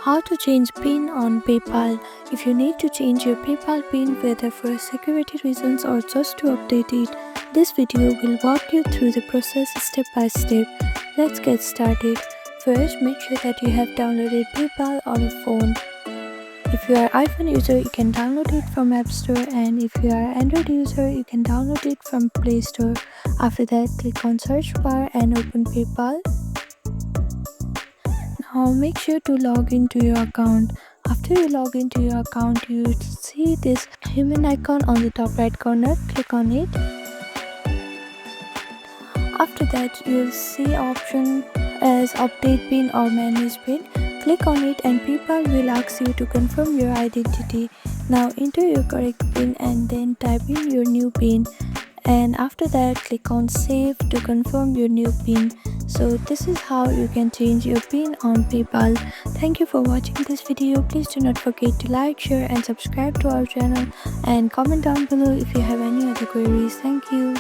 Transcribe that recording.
How to change PIN on PayPal. If you need to change your PayPal PIN whether for security reasons or just to update it, this video will walk you through the process step by step. Let's get started. First, make sure that you have downloaded PayPal on a phone. If you are iPhone user, you can download it from App Store, and if you are Android user, you can download it from Play Store. After that, click on search bar and open PayPal. Now make sure to log into your account. After you log into your account, you will see this human icon on the top right corner. Click on it. After that, you will see option as update PIN or manage PIN. Click on it and PayPal will ask you to confirm your identity. Now enter your correct PIN and then type in your new PIN. And after that, click on save to confirm your new PIN. So this is how you can change your PIN on PayPal. Thank you for watching this video. Please do not forget to like, share and subscribe to our channel, and comment down below if you have any other queries. Thank you.